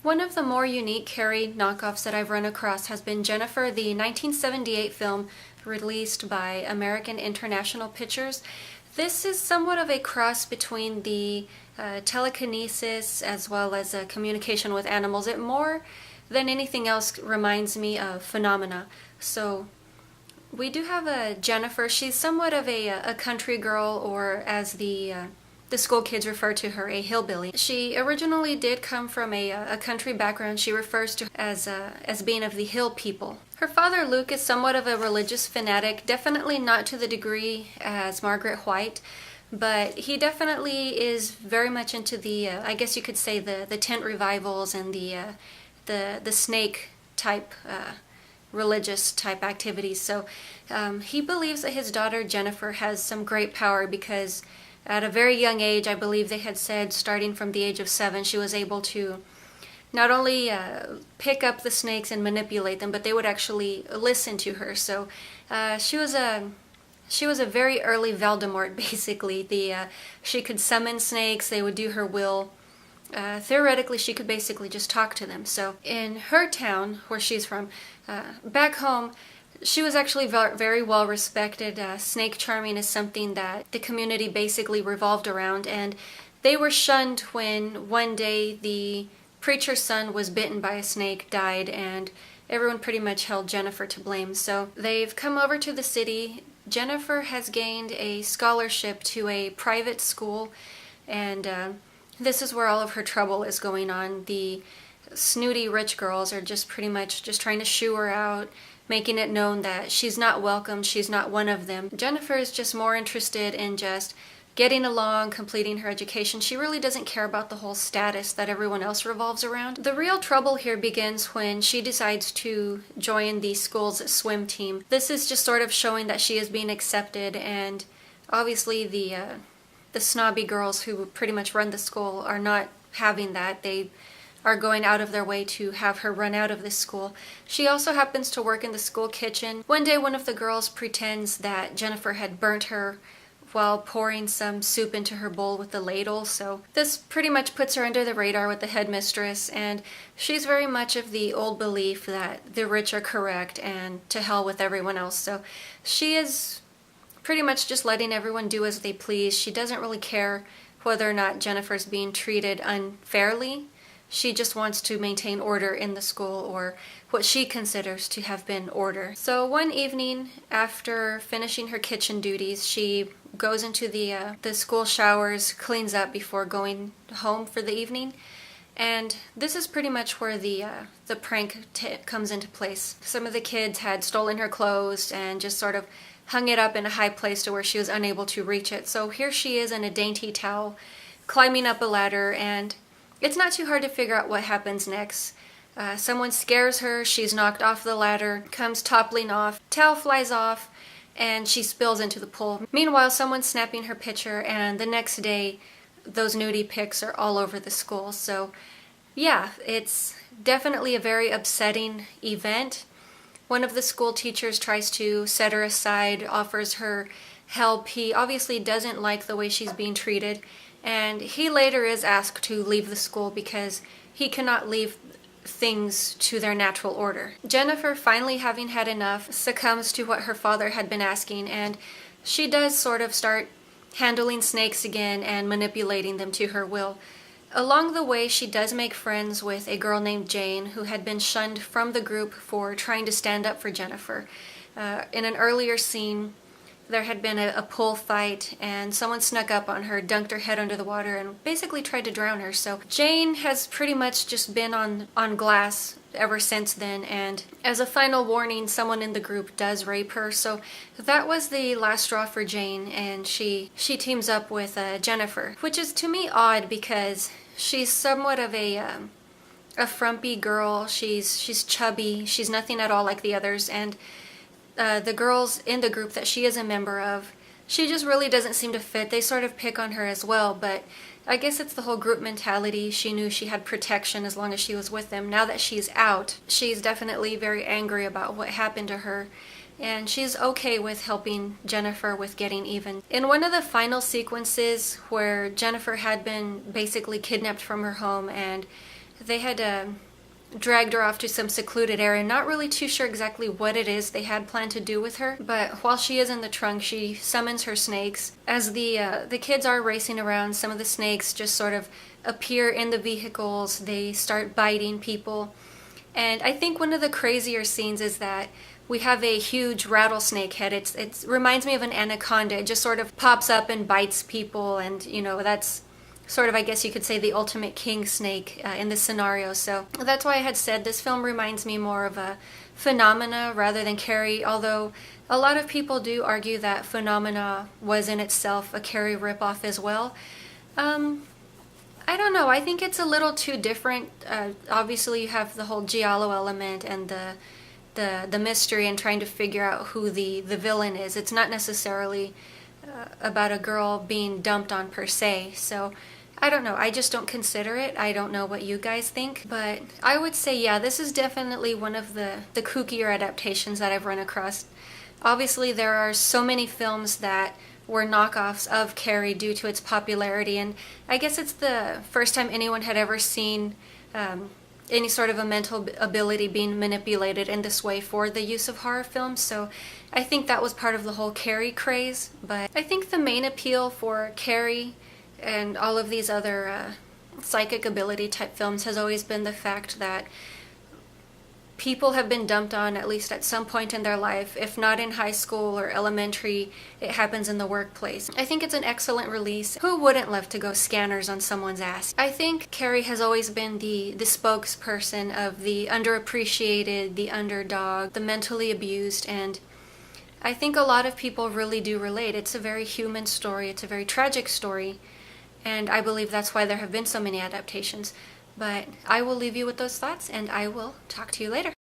One of the more unique Carrie knockoffs that I've run across has been Jennifer, the 1978 film released by American International Pictures. This is somewhat of a cross between the telekinesis as well as communication with animals. It more than anything else reminds me of Phenomena. So we do have a Jennifer. She's somewhat of a country girl, or as the school kids refer to her, a hillbilly. She originally did come from a country background. She refers to as being of the hill people. Her father, Luke, is somewhat of a religious fanatic, definitely not to the degree as Margaret White, but he definitely is very much into the, I guess you could say, the tent revivals and the snake type religious type activities. So he believes that his daughter Jennifer has some great power because at a very young age, I believe they had said starting from the age of 7, she was able to not only pick up the snakes and manipulate them, but they would actually listen to her. So she was a very early Voldemort, basically. She could summon snakes, they would do her will. Theoretically, she could basically just talk to them. So in her town, where she's from, back home, she was actually very well respected. Snake charming is something that the community basically revolved around, and they were shunned when one day the preacher's son was bitten by a snake, died, and everyone pretty much held Jennifer to blame. So they've come over to the city. Jennifer has gained a scholarship to a private school, and this is where all of her trouble is going on. The snooty rich girls are just pretty much just trying to shoo her out, making it known that she's not welcome, she's not one of them. Jennifer is just more interested in just getting along, completing her education. She really doesn't care about the whole status that everyone else revolves around. The real trouble here begins when she decides to join the school's swim team. This is just sort of showing that she is being accepted, and obviously the snobby girls who pretty much run the school are not having that. They are going out of their way to have her run out of this school. She also happens to work in the school kitchen. One day one of the girls pretends that Jennifer had burnt her while pouring some soup into her bowl with the ladle, so this pretty much puts her under the radar with the headmistress, and she's very much of the old belief that the rich are correct and to hell with everyone else. So she is pretty much just letting everyone do as they please. She doesn't really care whether or not Jennifer's being treated unfairly. She just wants to maintain order in the school, or what she considers to have been order. So one evening, after finishing her kitchen duties, she goes into the school showers, cleans up before going home for the evening. And this is pretty much where the prank comes into place. Some of the kids had stolen her clothes and just sort of hung it up in a high place to where she was unable to reach it. So here she is in a dainty towel, climbing up a ladder, and it's not too hard to figure out what happens next. Someone scares her, she's knocked off the ladder, comes toppling off, towel flies off, and she spills into the pool. Meanwhile, someone's snapping her picture, and the next day, those nudie pics are all over the school. So yeah, it's definitely a very upsetting event. One of the school teachers tries to set her aside, offers her help. He obviously doesn't like the way she's being treated, and he later is asked to leave the school because he cannot leave things to their natural order. Jennifer, finally having had enough, succumbs to what her father had been asking, and she does sort of start handling snakes again and manipulating them to her will. Along the way, she does make friends with a girl named Jane, who had been shunned from the group for trying to stand up for Jennifer. In an earlier scene, there had been a pool fight, and someone snuck up on her, dunked her head under the water, and basically tried to drown her. So Jane has pretty much just been on glass ever since then, and as a final warning, someone in the group does rape her. So that was the last straw for Jane, and she teams up with Jennifer, which is to me odd because she's somewhat of a frumpy girl. She's chubby, she's nothing at all like the others, and the girls in the group that she is a member of, she just really doesn't seem to fit. They sort of pick on her as well, but I guess it's the whole group mentality. She knew she had protection as long as she was with them. Now that she's out, she's definitely very angry about what happened to her, and she's okay with helping Jennifer with getting even. In one of the final sequences where Jennifer had been basically kidnapped from her home and they had dragged her off to some secluded area. Not really too sure exactly what it is they had planned to do with her, but while she is in the trunk, she summons her snakes. As the kids are racing around, some of the snakes just sort of appear in the vehicles. They start biting people. And I think one of the crazier scenes is that we have a huge rattlesnake head. It reminds me of an anaconda. It just sort of pops up and bites people, and that's sort of, I guess you could say, the ultimate king snake in this scenario. So that's why I had said this film reminds me more of a Phenomena rather than Carrie, although a lot of people do argue that Phenomena was in itself a Carrie ripoff as well. I don't know. I think it's a little too different. Obviously, you have the whole giallo element and the mystery and trying to figure out who the villain is. It's not necessarily about a girl being dumped on per se. So I don't know. I just don't consider it. I don't know what you guys think. But I would say, yeah, this is definitely one of the kookier adaptations that I've run across. Obviously, there are so many films that were knockoffs of Carrie due to its popularity, and I guess it's the first time anyone had ever seen any sort of a mental ability being manipulated in this way for the use of horror films, so I think that was part of the whole Carrie craze. But I think the main appeal for Carrie and all of these other psychic ability type films has always been the fact that people have been dumped on at least at some point in their life. If not in high school or elementary, it happens in the workplace. I think it's an excellent release. Who wouldn't love to go scanners on someone's ass? I think Carrie has always been the spokesperson of the underappreciated, the underdog, the mentally abused, and I think a lot of people really do relate. It's a very human story. It's a very tragic story, and I believe that's why there have been so many adaptations. But I will leave you with those thoughts, and I will talk to you later.